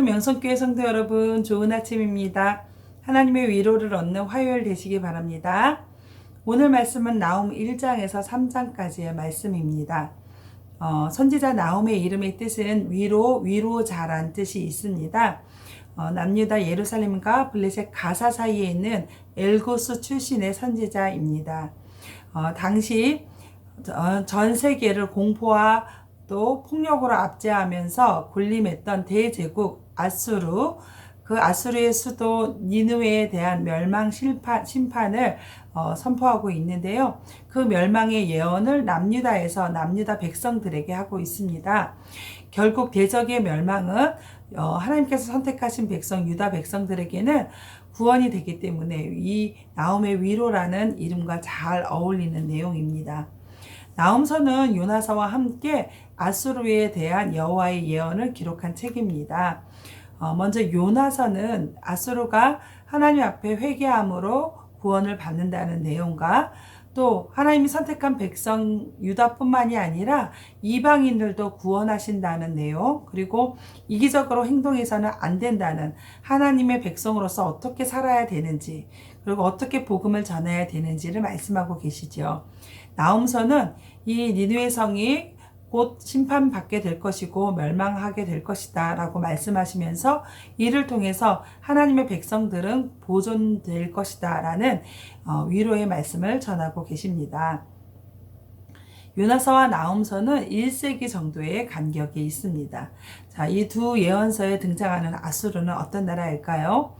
사랑하는 명성교회 성도 여러분, 좋은 아침입니다. 하나님의 위로를 얻는 화요일 되시기 바랍니다. 오늘 말씀은 나움 1장에서 3장까지의 말씀입니다. 선지자 나움의 이름의 뜻은 위로자란 뜻이 있습니다. 남유다 예루살렘과 블레셋 가사 사이에 있는 엘고스 출신의 선지자입니다. 당시 전 세계를 공포와 또 폭력으로 압제하면서 군림했던 대제국 아수르, 그 아수르의 수도 니느웨에 대한 멸망 심판을 선포하고 있는데요. 그 멸망의 예언을 남유다에서 남유다 백성들에게 하고 있습니다. 결국 대적의 멸망은 하나님께서 선택하신 백성 유다 백성들에게는 구원이 되기 때문에 이 나움의 위로라는 이름과 잘 어울리는 내용입니다. 나움서는 요나서와 함께 아수르에 대한 여호와의 예언을 기록한 책입니다. 먼저 요나서는 아수르가 하나님 앞에 회개함으로 구원을 받는다는 내용과 또 하나님이 선택한 백성 유다뿐만이 아니라 이방인들도 구원하신다는 내용, 그리고 이기적으로 행동해서는 안 된다는 하나님의 백성으로서 어떻게 살아야 되는지, 그리고 어떻게 복음을 전해야 되는지를 말씀하고 계시죠. 나움서는 이 니느웨 성이 곧 심판받게 될 것이고 멸망하게 될 것이다 라고 말씀하시면서 이를 통해서 하나님의 백성들은 보존될 것이다 라는 위로의 말씀을 전하고 계십니다. 요나서와 나움서는 1세기 정도의 간격이 있습니다. 자, 이 두 예언서에 등장하는 아수르는 어떤 나라일까요?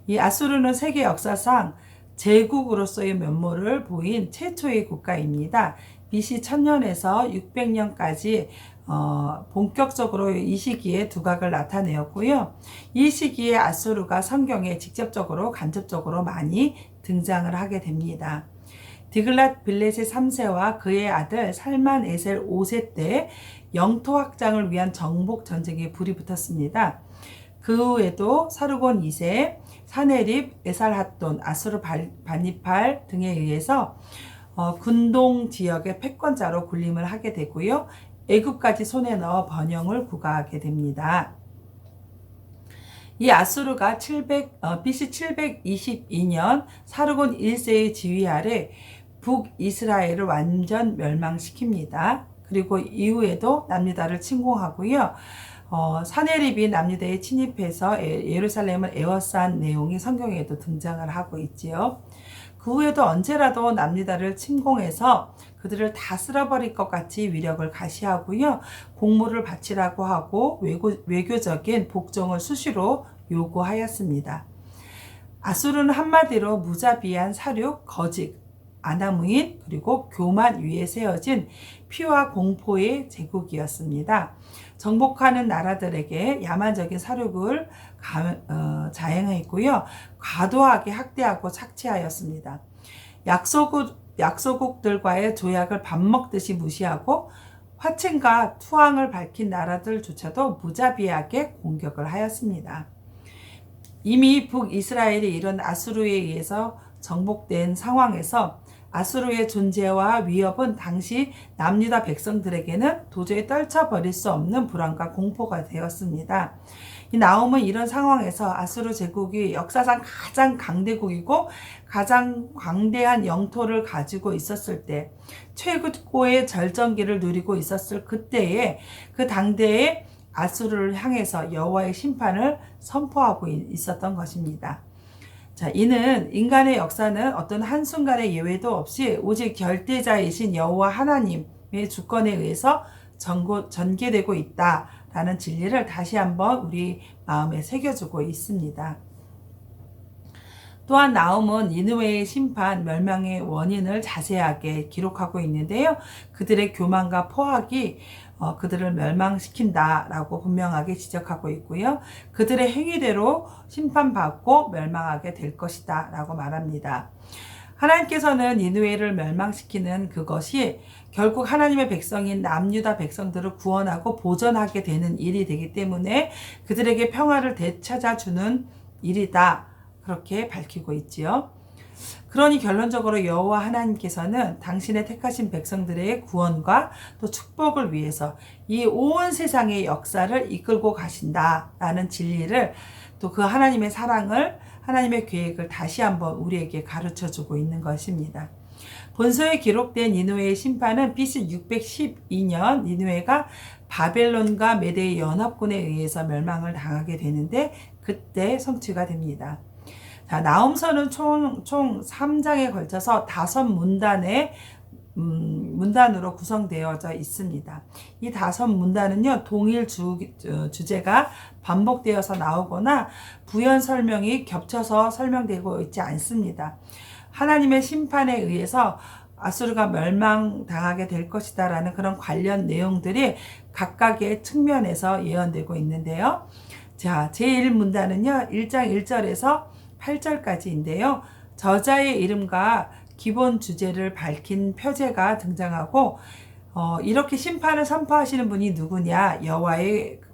이 아수르는 세계 역사상 제국으로서의 면모를 보인 최초의 국가입니다. BC 1000년에서 600년까지 본격적으로 이 시기에 두각을 나타내었고요. 이 시기에 아수르가 성경에 직접적으로 간접적으로 많이 등장을 하게 됩니다. 디글랏 빌레셋 3세와 그의 아들 살만 에셀 5세 때 영토 확장을 위한 정복 전쟁에 불이 붙었습니다. 그 후에도 사르곤 2세, 사네립, 에살핫돈, 아수르 바니팔 등에 의해서 군동 지역의 패권자로 군림을 하게 되고요. 애굽까지 손에 넣어 번영을 구가하게 됩니다. 이 아수르가 BC 722년 사르곤 1세의 지휘 아래 북이스라엘을 완전 멸망시킵니다. 그리고 이후에도 남유다를 침공하고요. 사네립이 남유다에 침입해서 예루살렘을 에워싼 내용이 성경에도 등장을 하고 있지요. 그 후에도 언제라도 남유다를 침공해서 그들을 다 쓸어버릴 것 같이 위력을 가시하고요. 공물을 바치라고 하고 외교적인 복종을 수시로 요구하였습니다. 아수르는 한마디로 무자비한 사륙, 거짓, 아나무인, 그리고 교만 위에 세워진 피와 공포의 제국이었습니다. 정복하는 나라들에게 야만적인 사륙을 자행했고요. 과도하게 학대하고 착취하였습니다. 약소국들과의 조약을 밥 먹듯이 무시하고 화친과 투항을 밝힌 나라들조차도 무자비하게 공격을 하였습니다. 이미 북이스라엘이 이런 아수르에 의해서 정복된 상황에서 아수르의 존재와 위협은 당시 남유다 백성들에게는 도저히 떨쳐버릴 수 없는 불안과 공포가 되었습니다. 이 나움은 이런 상황에서 아수르 제국이 역사상 가장 강대국이고 가장 광대한 영토를 가지고 있었을 때, 최고의 절정기를 누리고 있었을 그때에 그 당대의 아수르를 향해서 여호와의 심판을 선포하고 있었던 것입니다. 자, 이는 인간의 역사는 어떤 한순간의 예외도 없이 오직 결대자이신 여호와 하나님의 주권에 의해서 전개되고 있다라는 진리를 다시 한번 우리 마음에 새겨주고 있습니다. 또한 나움은 니느웨의 심판, 멸망의 원인을 자세하게 기록하고 있는데요. 그들의 교만과 포악이 그들을 멸망시킨다라고 분명하게 지적하고 있고요. 그들의 행위대로 심판받고 멸망하게 될 것이다 라고 말합니다. 하나님께서는 니느웨를 멸망시키는 그것이 결국 하나님의 백성인 남유다 백성들을 구원하고 보존하게 되는 일이 되기 때문에 그들에게 평화를 되찾아주는 일이다, 그렇게 밝히고 있지요. 그러니 결론적으로 여호와 하나님께서는 당신의 택하신 백성들의 구원과 또 축복을 위해서 이 온 세상의 역사를 이끌고 가신다라는 진리를, 또 그 하나님의 사랑을, 하나님의 계획을 다시 한번 우리에게 가르쳐 주고 있는 것입니다. 본서에 기록된 니느웨의 심판은 BC 612년 니느웨가 바벨론과 메대의 연합군에 의해서 멸망을 당하게 되는데, 그때 성취가 됩니다. 자, 나홈서는 총 3장에 걸쳐서 5문단의 문단으로 구성되어져 있습니다. 이 5문단은요, 동일 주제가 반복되어서 나오거나 부연 설명이 겹쳐서 설명되고 있지 않습니다. 하나님의 심판에 의해서 아수르가 멸망당하게 될 것이다 라는 그런 관련 내용들이 각각의 측면에서 예언되고 있는데요. 자, 제1문단은요, 1장 1절에서 8절까지인데요. 저자의 이름과 기본 주제를 밝힌 표제가 등장하고, 이렇게 심판을 선포하시는 분이 누구냐?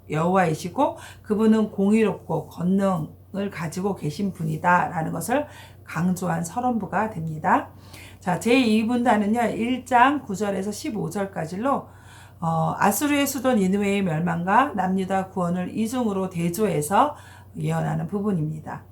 여호와이시고 그분은 공의롭고 권능을 가지고 계신 분이다 라는 것을 강조한 서론부가 됩니다. 자, 제2분단은요, 1장 9절에서 15절까지로 아수르의 수도 니느웨의 멸망과 남유다 구원을 이중으로 대조해서 예언하는 부분입니다.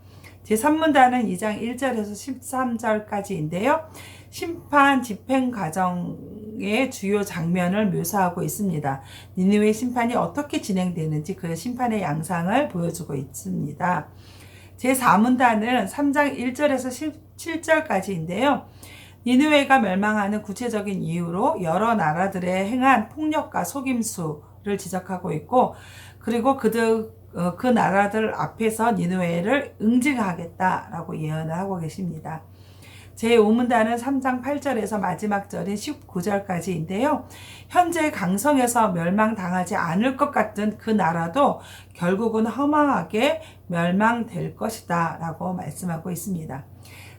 제3문단은 2장 1절에서 13절까지인데요. 심판 집행 과정의 주요 장면을 묘사하고 있습니다. 니느웨 심판이 어떻게 진행되는지 그 심판의 양상을 보여주고 있습니다. 제4문단은 3장 1절에서 17절까지인데요. 니느웨가 멸망하는 구체적인 이유로 여러 나라들의 행한 폭력과 속임수를 지적하고 있고, 그리고 그 나라들 앞에서 니느웨를 응징하겠다라고 예언을 하고 계십니다. 제5문단은 3장 8절에서 마지막 절인 19절까지인데요. 현재 강성에서 멸망당하지 않을 것 같은 그 나라도 결국은 허망하게 멸망될 것이다 라고 말씀하고 있습니다.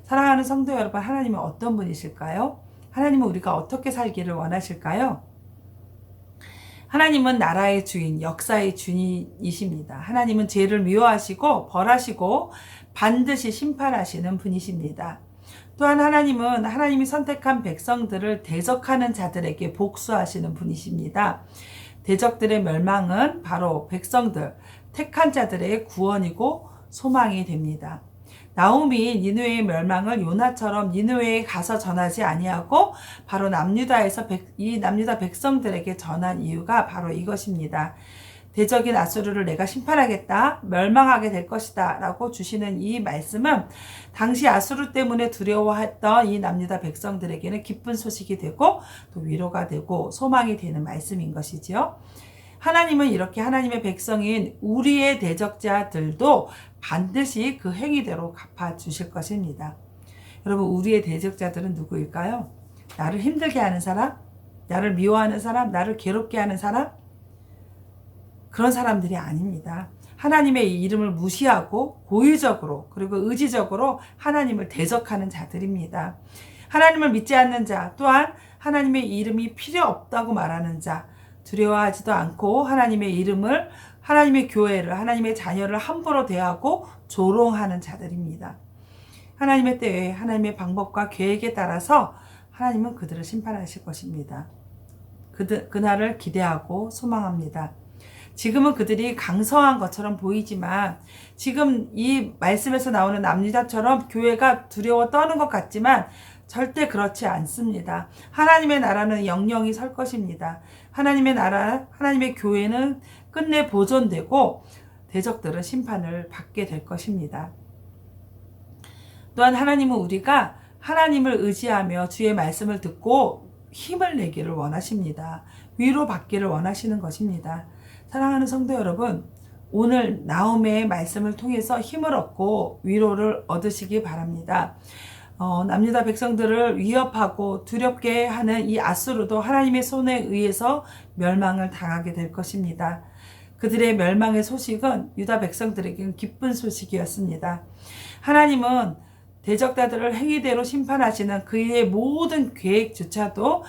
사랑하는 성도 여러분, 하나님은 어떤 분이실까요? 하나님은 우리가 어떻게 살기를 원하실까요? 하나님은 나라의 주인, 역사의 주인이십니다. 하나님은 죄를 미워하시고 벌하시고 반드시 심판하시는 분이십니다. 또한 하나님은 하나님이 선택한 백성들을 대적하는 자들에게 복수하시는 분이십니다. 대적들의 멸망은 바로 백성들, 택한 자들의 구원이고 소망이 됩니다. 나홈이 니느웨의 멸망을 요나처럼 니느웨에 가서 전하지 아니하고 바로 남유다에서 이 남유다 백성들에게 전한 이유가 바로 이것입니다. 대적인 아수르를 내가 심판하겠다, 멸망하게 될 것이다 라고 주시는 이 말씀은 당시 아수르 때문에 두려워했던 이 남유다 백성들에게는 기쁜 소식이 되고 또 위로가 되고 소망이 되는 말씀인 것이지요. 하나님은 이렇게 하나님의 백성인 우리의 대적자들도 반드시 그 행위대로 갚아주실 것입니다. 여러분, 우리의 대적자들은 누구일까요? 나를 힘들게 하는 사람? 나를 미워하는 사람? 나를 괴롭게 하는 사람? 그런 사람들이 아닙니다. 하나님의 이름을 무시하고 고의적으로 그리고 의지적으로 하나님을 대적하는 자들입니다. 하나님을 믿지 않는 자, 또한 하나님의 이름이 필요 없다고 말하는 자, 두려워하지도 않고 하나님의 이름을, 하나님의 교회를, 하나님의 자녀를 함부로 대하고 조롱하는 자들입니다. 하나님의 때에 하나님의 방법과 계획에 따라서 하나님은 그들을 심판하실 것입니다. 그날을 기대하고 소망합니다. 지금은 그들이 강성한 것처럼 보이지만, 지금 이 말씀에서 나오는 남유다처럼 교회가 두려워 떠는 것 같지만 절대 그렇지 않습니다. 하나님의 나라는 영영이 설 것입니다. 하나님의 나라, 하나님의 교회는 끝내 보존되고 대적들은 심판을 받게 될 것입니다. 또한 하나님은 우리가 하나님을 의지하며 주의 말씀을 듣고 힘을 내기를 원하십니다. 위로받기를 원하시는 것입니다. 사랑하는 성도 여러분, 오늘 나홈의 말씀을 통해서 힘을 얻고 위로를 얻으시기 바랍니다. 남유다 백성들을 위협하고 두렵게 하는 이 아수르도 하나님의 손에 의해서 멸망을 당하게 될 것입니다. 그들의 멸망의 소식은 유다 백성들에게는 기쁜 소식이었습니다. 하나님은 대적자들을 행위대로 심판하시는 그의 모든 계획조차도,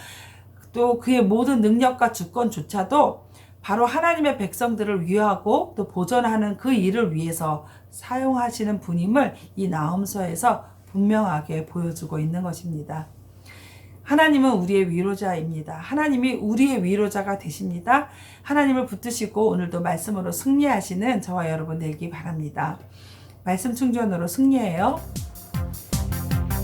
또 그의 모든 능력과 주권조차도 바로 하나님의 백성들을 위하고 또 보존하는 그 일을 위해서 사용하시는 분임을 이 나홈서에서 분명하게 보여주고 있는 것입니다. 하나님은 우리의 위로자입니다. 하나님이 우리의 위로자가 되십니다. 하나님을 붙드시고 오늘도 말씀으로 승리하시는 저와 여러분 되기 바랍니다. 말씀 충전으로 승리해요.